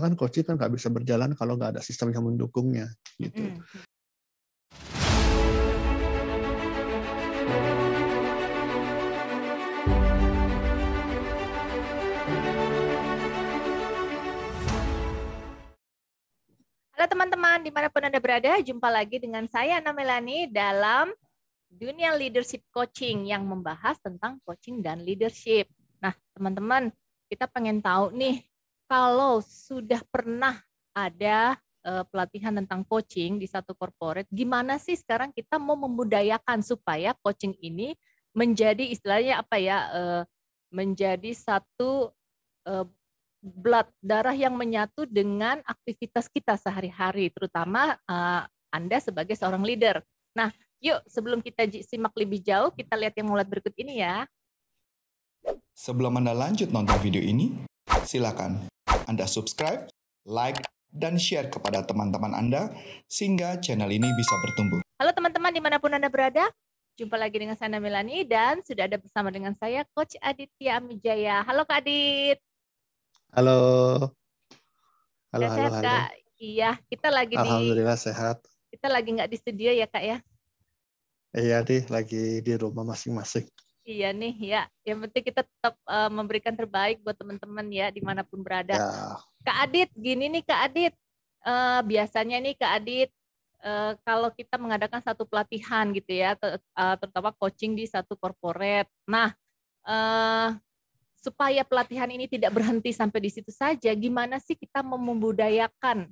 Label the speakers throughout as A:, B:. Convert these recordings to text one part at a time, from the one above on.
A: kan coaching kan nggak bisa berjalan kalau nggak ada sistem yang mendukungnya gitu.
B: Halo teman-teman, dimanapun Anda berada, jumpa lagi dengan saya, Ana Melani, dalam Dunia Leadership Coaching yang membahas tentang coaching dan leadership. Nah, teman-teman, kita pengen tahu nih, kalau sudah pernah ada pelatihan tentang coaching di satu corporate, gimana sih sekarang kita mau membudayakan supaya coaching ini menjadi istilahnya apa ya, menjadi satu blood darah yang menyatu dengan aktivitas kita sehari-hari, terutama Anda sebagai seorang leader. Nah, yuk sebelum kita simak lebih jauh, kita lihat yang mulai berikut ini ya.
C: Sebelum Anda lanjut nonton video ini, silakan Anda subscribe, like, dan share kepada teman-teman Anda sehingga channel ini bisa bertumbuh.
B: Halo teman-teman dimanapun Anda berada, jumpa lagi dengan saya Melani dan sudah ada bersama dengan saya Coach Aditya Amijaya. Halo Kak Adit.
A: Halo.
B: Sehat, Kak. Iya, kita lagi
A: Alhamdulillah sehat.
B: Kita lagi nggak di studio ya Kak ya?
A: Iya nih, lagi di rumah masing-masing.
B: Iya nih ya, yang penting kita tetap memberikan terbaik buat teman-teman ya dimanapun berada. Ya. Kak Adit, gini nih Kak Adit, biasanya nih Kak Adit, kalau kita mengadakan satu pelatihan gitu ya, terutama coaching di satu corporate. Nah, supaya pelatihan ini tidak berhenti sampai di situ saja, gimana sih kita membudayakan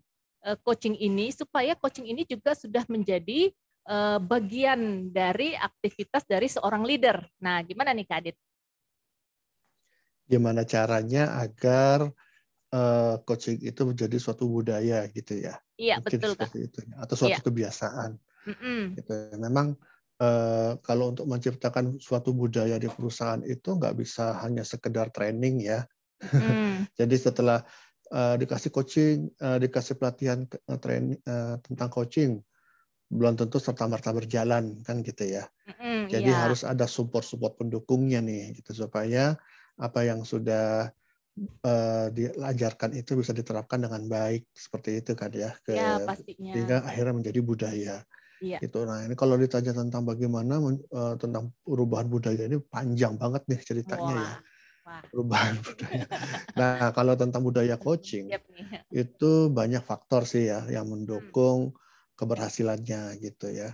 B: coaching ini supaya coaching ini juga sudah menjadi bagian dari aktivitas dari seorang leader. Nah, gimana nih Kak Adit?
A: Gimana caranya agar coaching itu menjadi suatu budaya gitu ya?
B: Iya,
A: mungkin
B: betul
A: seperti
B: Kak.
A: itu, atau suatu kebiasaan. Gitu. Memang kalau untuk menciptakan suatu budaya di perusahaan itu nggak bisa hanya sekedar training ya. Jadi setelah dikasih coaching, dikasih pelatihan training tentang coaching, belum tentu serta-merta berjalan kan gitu ya. Jadi harus ada support pendukungnya nih, gitu supaya apa yang sudah diajarkan itu bisa diterapkan dengan baik seperti itu kan ya.
B: Pastinya.
A: Sehingga akhirnya menjadi budaya.
B: Iya.
A: Gitu. Nah ini kalau ditanya tentang bagaimana tentang perubahan budaya ini panjang banget nih ceritanya ya. Perubahan budaya. Nah kalau tentang budaya coaching itu banyak faktor sih ya yang mendukung keberhasilannya gitu ya.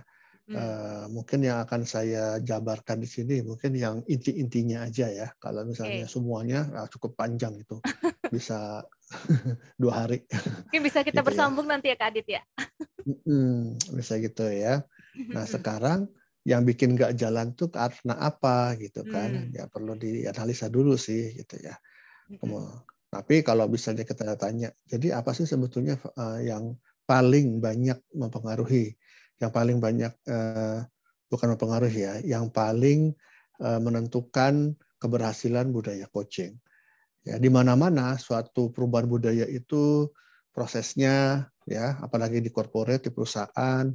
A: Mungkin yang akan saya jabarkan di sini mungkin yang inti-intinya aja ya. Kalau misalnya semuanya cukup panjang itu bisa 2 hari.
B: Mungkin bisa kita gitu bersambung ya. Nanti ya Kak Adit ya.
A: Bisa gitu ya. Nah sekarang yang bikin nggak jalan tuh karena apa gitu kan? Ya perlu dianalisa dulu sih gitu ya. Tapi kalau misalnya kita tanya, jadi apa sih sebetulnya yang paling banyak mempengaruhi? Yang paling banyak bukan mempengaruhi ya, yang paling menentukan keberhasilan budaya coaching. Ya, di mana-mana suatu perubahan budaya itu prosesnya ya, apalagi di corporate, di perusahaan,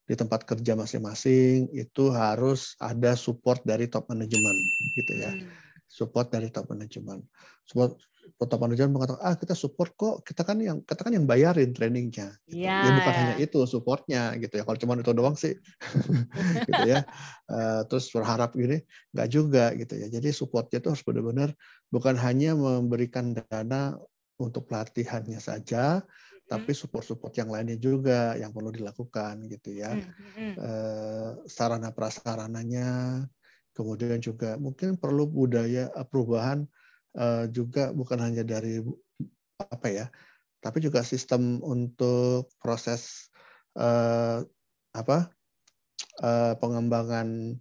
A: di tempat kerja masing-masing itu harus ada support dari top management gitu ya. Support dari top management. Top management mengatakan, kita support kok, kita kan yang bayarin trainingnya. Gitu. Ya bukan hanya itu supportnya gitu ya. Kalau cuma itu doang sih, gitu ya. Terus berharap gini, nggak juga gitu ya. Jadi supportnya itu harus benar-benar bukan hanya memberikan dana untuk pelatihannya saja, tapi support yang lainnya juga yang perlu dilakukan gitu ya. Sarana prasarananya. Kemudian juga mungkin perlu perubahan juga bukan hanya dari apa ya, tapi juga sistem untuk proses pengembangan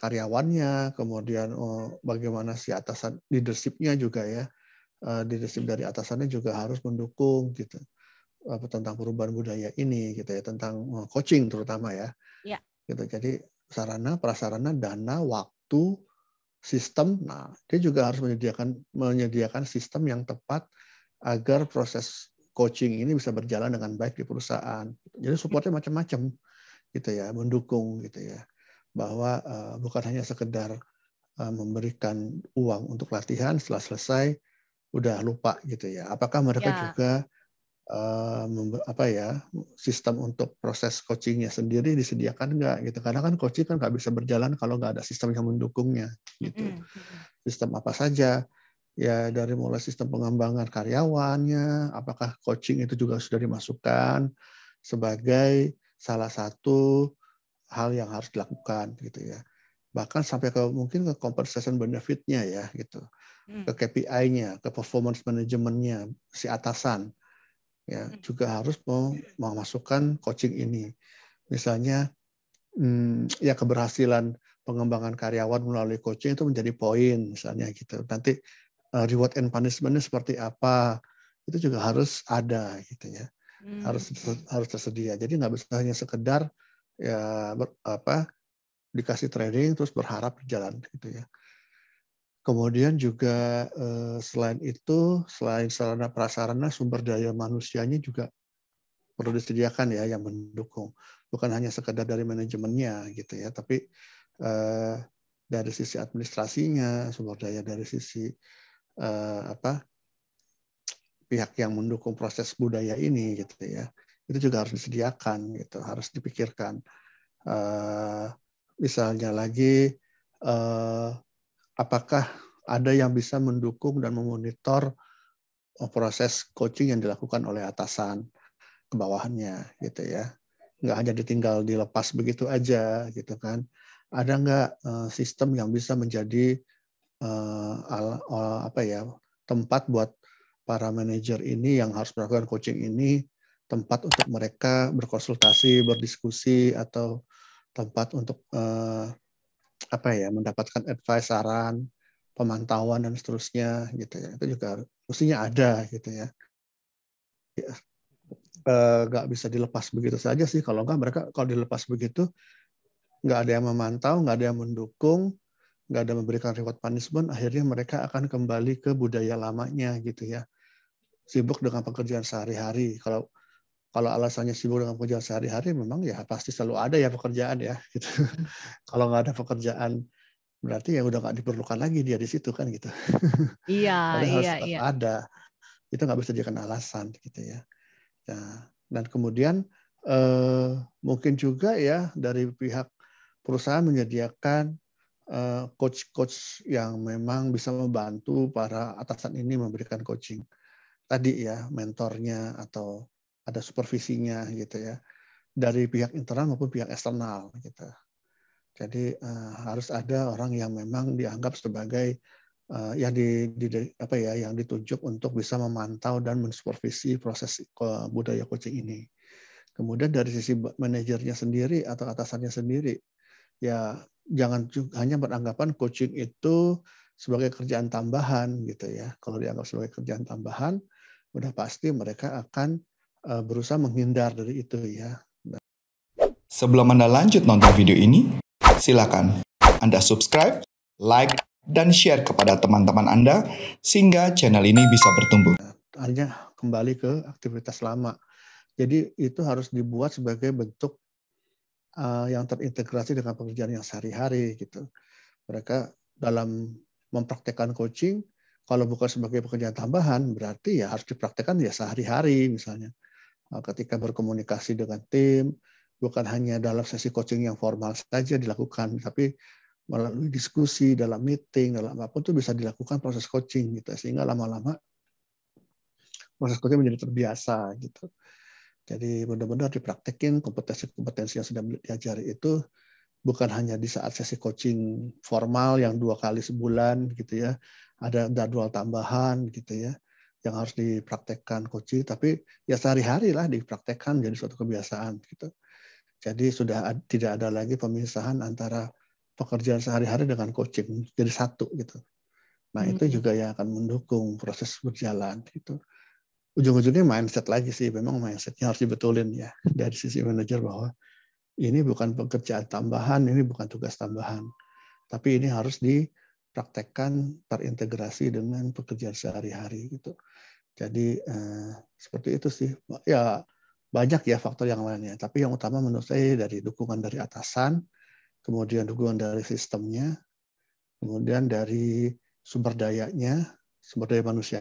A: karyawannya, kemudian bagaimana si atasan leadership-nya juga ya, leadership dari atasannya juga harus mendukung gitu tentang perubahan budaya ini gitu ya, tentang coaching terutama ya. Gitu. Jadi sarana, prasarana, dana, waktu, sistem. Nah, dia juga harus menyediakan sistem yang tepat agar proses coaching ini bisa berjalan dengan baik di perusahaan. Jadi supportnya macam-macam, gitu ya, mendukung, gitu ya, bahwa bukan hanya sekedar memberikan uang untuk latihan, setelah selesai udah lupa, gitu ya. Apakah mereka juga sistem untuk proses coachingnya sendiri disediakan nggak gitu, karena kan coaching kan nggak bisa berjalan kalau nggak ada sistem yang mendukungnya gitu. Sistem apa saja ya, dari mulai sistem pengembangan karyawannya, apakah coaching itu juga sudah dimasukkan sebagai salah satu hal yang harus dilakukan gitu ya, bahkan sampai ke mungkin ke compensation benefit-nya ya gitu, ke KPI-nya, ke performance manajemennya si atasan ya, juga harus memasukkan coaching ini. Misalnya ya keberhasilan pengembangan karyawan melalui coaching itu menjadi poin misalnya gitu. Nanti reward and punishment-nya seperti apa, itu juga harus ada gitu ya. Harus tersedia. Jadi nggak bisa hanya sekedar ya dikasih training terus berharap berjalan gitu ya. Kemudian juga selain itu, selain sarana prasarana, sumber daya manusianya juga perlu disediakan ya yang mendukung. Bukan hanya sekedar dari manajemennya gitu ya, tapi dari sisi administrasinya, sumber daya dari sisi pihak yang mendukung proses budaya ini gitu ya. Itu juga harus disediakan gitu, harus dipikirkan. Misalnya lagi apakah ada yang bisa mendukung dan memonitor proses coaching yang dilakukan oleh atasan ke bawahannya gitu ya. Nggak hanya ditinggal dilepas begitu aja gitu kan. Ada nggak sistem yang bisa menjadi tempat buat para manajer ini yang harus melakukan coaching ini, tempat untuk mereka berkonsultasi, berdiskusi, atau tempat untuk mendapatkan advice, saran, pemantauan dan seterusnya gitu ya. Itu juga mestinya ada gitu ya. Nggak bisa dilepas begitu saja sih. Kalau nggak, mereka kalau dilepas begitu nggak ada yang memantau, nggak ada yang mendukung, nggak ada memberikan reward punishment, akhirnya mereka akan kembali ke budaya lamanya gitu ya. Sibuk dengan pekerjaan sehari-hari. Kalau alasannya sibuk dengan pekerjaan sehari-hari, memang ya pasti selalu ada ya pekerjaan ya gitu. Kalau nggak ada pekerjaan, berarti ya udah nggak diperlukan lagi dia di situ kan gitu.
B: Iya,
A: Padahal harus
B: iya,
A: tetap
B: iya.
A: ada. Itu nggak bisa dijadikan alasan gitu ya. Nah, dan kemudian mungkin juga ya dari pihak perusahaan menyediakan coach-coach yang memang bisa membantu para atasan ini memberikan coaching. Tadi ya, mentornya atau ada supervisinya gitu ya. Dari pihak internal maupun pihak eksternal gitu. Jadi harus ada orang yang memang dianggap sebagai yang yang ditunjuk untuk bisa memantau dan mensupervisi proses budaya coaching ini. Kemudian dari sisi manajernya sendiri atau atasannya sendiri, ya jangan hanya beranggapan coaching itu sebagai kerjaan tambahan gitu ya. Kalau dianggap sebagai kerjaan tambahan, udah pasti mereka akan berusaha menghindar dari itu ya.
C: Sebelum Anda lanjut nonton video ini, silakan Anda subscribe, like, dan share kepada teman-teman Anda sehingga channel ini bisa bertumbuh.
A: Hanya kembali ke aktivitas lama. Jadi itu harus dibuat sebagai bentuk yang terintegrasi dengan pekerjaan yang sehari-hari gitu. Mereka dalam mempraktekkan coaching, kalau bukan sebagai pekerjaan tambahan, berarti ya harus dipraktekkan ya sehari-hari misalnya. Ketika berkomunikasi dengan tim, bukan hanya dalam sesi coaching yang formal saja dilakukan, tapi melalui diskusi, dalam meeting, dalam apapun itu bisa dilakukan proses coaching gitu, sehingga lama-lama proses coaching menjadi terbiasa gitu. Jadi benar-benar dipraktekin kompetensi-kompetensi yang sudah diajari itu bukan hanya di saat sesi coaching formal yang 2 kali sebulan gitu ya, ada jadwal tambahan gitu ya, yang harus dipraktekkan coaching, tapi ya sehari-hari lah dipraktekkan jadi suatu kebiasaan gitu. Jadi sudah tidak ada lagi pemisahan antara pekerjaan sehari-hari dengan coaching, jadi satu gitu. Nah itu juga yang akan mendukung proses berjalan gitu. Ujung-ujungnya mindset lagi sih, memang mindsetnya harus dibetulin ya dari sisi manajer bahwa ini bukan pekerjaan tambahan, ini bukan tugas tambahan, tapi ini harus dipraktekkan terintegrasi dengan pekerjaan sehari-hari gitu. Jadi seperti itu sih. Ya banyak ya faktor yang lainnya, tapi yang utama menurut saya dari dukungan dari atasan, kemudian dukungan dari sistemnya, kemudian dari sumber dayanya, sumber daya manusia,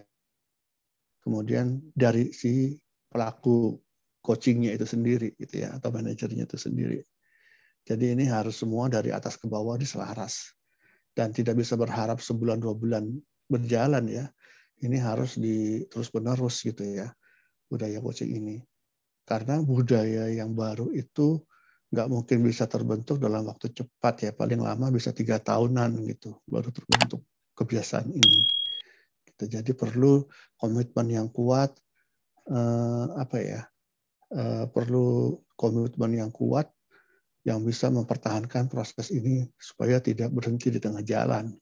A: kemudian dari si pelaku coachingnya itu sendiri gitu ya, atau manajernya itu sendiri. Jadi ini harus semua dari atas ke bawah diselaras dan tidak bisa berharap sebulan 2 bulan berjalan ya. Ini harus terus menerus gitu ya, budaya coaching ini. Karena budaya yang baru itu nggak mungkin bisa terbentuk dalam waktu cepat ya, paling lama bisa 3 tahunan gitu baru terbentuk kebiasaan ini. Gitu. Jadi perlu komitmen yang kuat, perlu komitmen yang kuat yang bisa mempertahankan proses ini supaya tidak berhenti di tengah jalan.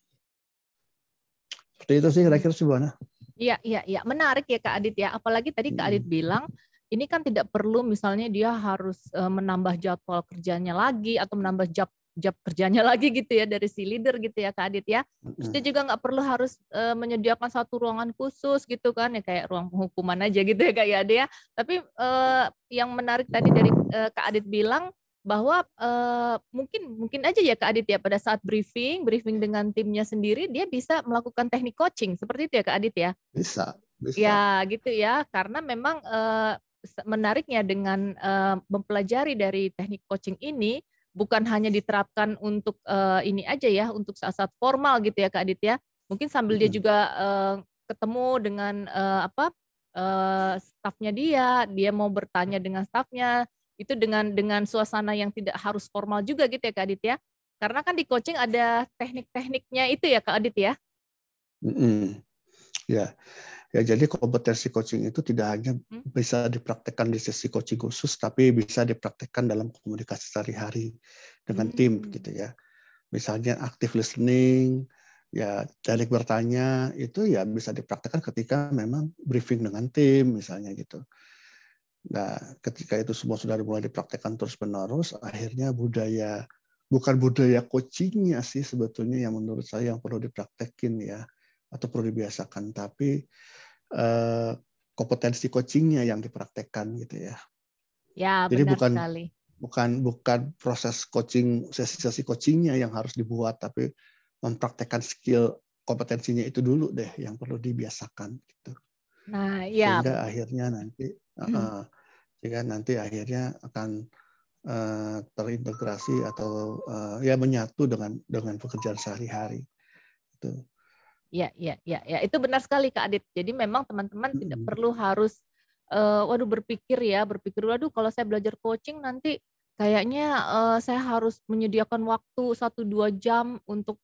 A: Seperti itu sih kira-kira sih, Bu Ana.
B: Iya, menarik ya Kak Adit ya. Apalagi tadi Kak Adit bilang ini kan tidak perlu misalnya dia harus menambah jadwal kerjanya lagi atau menambah job kerjanya lagi gitu ya dari si leader gitu ya Kak Adit ya. Terus dia juga nggak perlu harus menyediakan satu ruangan khusus gitu kan ya, kayak ruang penghukuman aja gitu ya Kak Ade ya. Tapi yang menarik tadi dari Kak Adit bilang bahwa mungkin aja ya Kak Adit ya, pada saat briefing dengan timnya sendiri dia bisa melakukan teknik coaching seperti itu ya Kak Adit ya.
A: Bisa.
B: Ya gitu ya, karena memang menariknya dengan mempelajari dari teknik coaching ini bukan hanya diterapkan untuk ini aja ya, untuk saat-saat formal gitu ya Kak Adit ya. Mungkin sambil dia juga ketemu dengan stafnya dia mau bertanya dengan stafnya, itu dengan suasana yang tidak harus formal juga gitu ya Kak Adit ya. Karena kan di coaching ada teknik-tekniknya itu ya Kak Adit ya.
A: Ya, jadi kompetensi coaching itu tidak hanya bisa dipraktekkan di sesi coaching khusus, tapi bisa dipraktekkan dalam komunikasi sehari-hari dengan tim gitu ya. Misalnya active listening, ya teknik bertanya itu ya bisa dipraktekkan ketika memang briefing dengan tim misalnya gitu. Nah, ketika itu semua sudah mulai dipraktekkan terus-menerus, akhirnya bukan budaya coachingnya sih sebetulnya yang menurut saya yang perlu dipraktekin ya, atau perlu dibiasakan, tapi kompetensi coachingnya yang dipraktekkan gitu ya.
B: Ya,
A: jadi
B: benar sekali.
A: bukan proses coaching, sesi coachingnya yang harus dibuat, tapi mempraktekkan skill kompetensinya itu dulu deh yang perlu dibiasakan gitu.
B: Nah, ya.
A: Sehingga akhirnya nanti akan terintegrasi atau ya menyatu dengan pekerjaan sehari-hari. Itu.
B: Ya, itu benar sekali Kak Adit. Jadi memang teman-teman tidak perlu harus berpikir, waduh kalau saya belajar coaching nanti kayaknya saya harus menyediakan waktu 1-2 jam untuk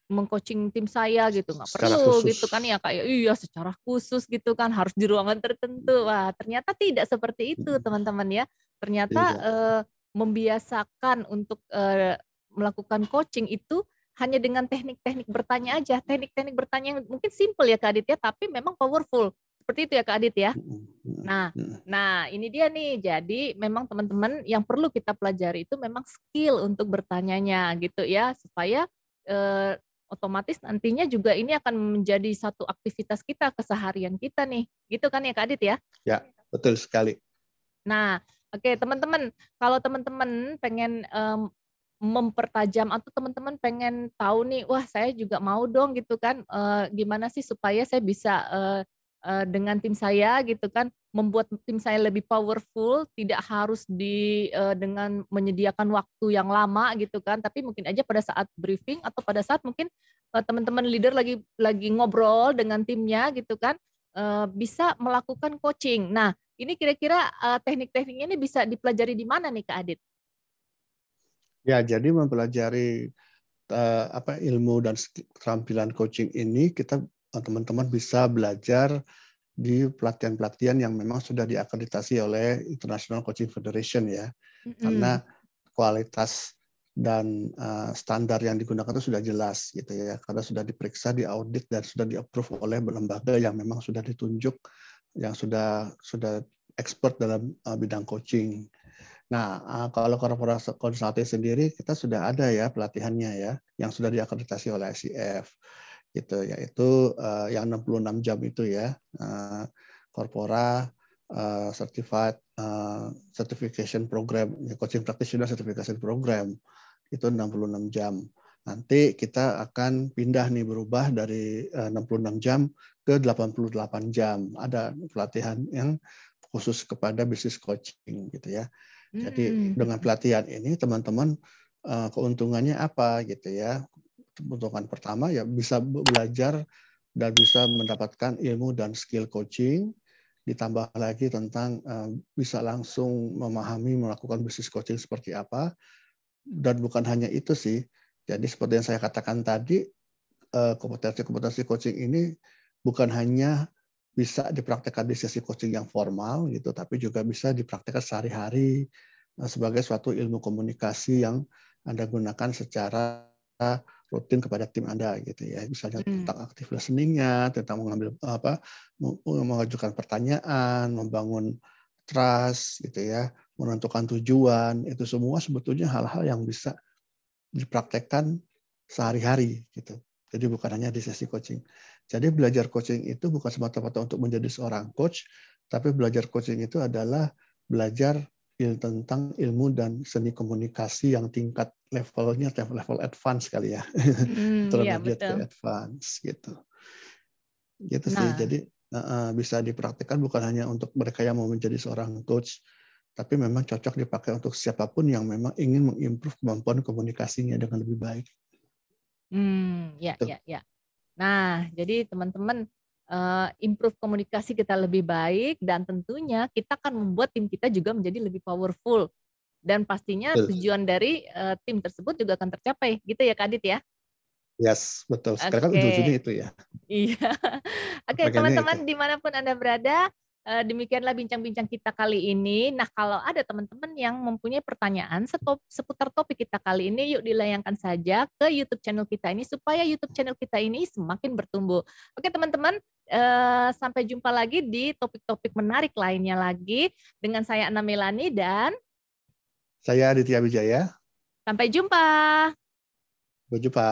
B: mengcoaching tim saya gitu, nggak perlu gitu kan ya kayak iya secara khusus gitu kan harus di ruangan tertentu. Wah ternyata tidak seperti itu teman-teman ya. Ternyata membiasakan untuk melakukan coaching itu hanya dengan teknik-teknik bertanya aja, teknik-teknik bertanya yang mungkin simple ya Kak Adit ya, tapi memang powerful. Seperti itu ya Kak Adit ya. Nah ini dia nih, jadi memang teman-teman yang perlu kita pelajari itu memang skill untuk bertanyanya gitu ya, supaya otomatis nantinya juga ini akan menjadi satu aktivitas kita keseharian kita nih, gitu kan ya Kak Adit ya?
A: Ya, betul sekali.
B: Nah, oke teman-teman, kalau teman-teman pengen mempertajam atau teman-teman pengen tahu nih, wah saya juga mau dong gitu kan, gimana sih supaya saya bisa dengan tim saya gitu kan, membuat tim saya lebih powerful, tidak harus dengan menyediakan waktu yang lama gitu kan, tapi mungkin aja pada saat briefing atau pada saat mungkin teman-teman leader lagi ngobrol dengan timnya gitu kan, bisa melakukan coaching. Nah, ini kira-kira teknik-tekniknya ini bisa dipelajari di mana nih Kak Adit?
A: Ya, jadi mempelajari ilmu dan keterampilan coaching ini, teman-teman bisa belajar di pelatihan-pelatihan yang memang sudah diakreditasi oleh International Coaching Federation ya. Karena kualitas dan standar yang digunakan itu sudah jelas gitu ya, karena sudah diperiksa, diaudit dan sudah di-approve oleh lembaga yang memang sudah ditunjuk, yang sudah expert dalam bidang coaching. Nah, kalau korporasi konsulting sendiri kita sudah ada ya pelatihannya ya, yang sudah diakreditasi oleh ICF, gitu, yaitu yang 66 jam itu ya, Corpora Certified Certification Program, Coaching Practitioner Certification Program, itu 66 jam. nanti kita akan pindah nih, berubah dari 66 jam ke 88 jam. Ada pelatihan yang khusus kepada business coaching gitu ya. Jadi dengan pelatihan ini teman-teman keuntungannya apa gitu ya. Keuntungan pertama ya bisa belajar dan bisa mendapatkan ilmu dan skill coaching, ditambah lagi tentang bisa langsung memahami melakukan business coaching seperti apa. Dan bukan hanya itu sih, jadi seperti yang saya katakan tadi, kompetensi-kompetensi coaching ini bukan hanya bisa dipraktekkan di sesi coaching yang formal gitu, tapi juga bisa dipraktekkan sehari-hari sebagai suatu ilmu komunikasi yang Anda gunakan secara rutin kepada tim Anda gitu ya. Misalnya tentang active listening-nya, tentang mengajukan pertanyaan, membangun trust gitu ya, menentukan tujuan, itu semua sebetulnya hal-hal yang bisa dipraktekkan sehari-hari gitu. Jadi bukan hanya di sesi coaching. Jadi belajar coaching itu bukan semata-mata untuk menjadi seorang coach, tapi belajar coaching itu adalah belajar tentang ilmu dan seni komunikasi yang tingkat levelnya level advance kali ya.
B: Iya,
A: Intermediate
B: betul.
A: ke advance gitu. Gitu sih.
B: Nah,
A: Jadi bisa dipraktikkan bukan hanya untuk mereka yang mau menjadi seorang coach, tapi memang cocok dipakai untuk siapapun yang memang ingin mengimprove kemampuan komunikasinya dengan lebih baik.
B: ya, ya, ya. Nah, jadi teman-teman, improve komunikasi kita lebih baik, dan tentunya kita akan membuat tim kita juga menjadi lebih powerful. Dan pastinya
A: Betul.
B: tujuan dari tim tersebut juga akan tercapai, gitu ya Kak Adit ya?
A: Yes, betul. Sekarang kan
B: Oke.
A: ujung-ujungnya itu ya.
B: Iya. Oke,
A: Bagiannya itu.
B: teman-teman dimanapun Anda berada, demikianlah bincang-bincang kita kali ini. Nah, kalau ada teman-teman yang mempunyai pertanyaan seputar topik kita kali ini, yuk dilayangkan saja ke YouTube channel kita ini supaya YouTube channel kita ini semakin bertumbuh. Oke, teman-teman, sampai jumpa lagi di topik-topik menarik lainnya lagi dengan saya Anna Melani dan
A: Saya Aditya Wijaya.
B: sampai jumpa.
A: Sampai jumpa.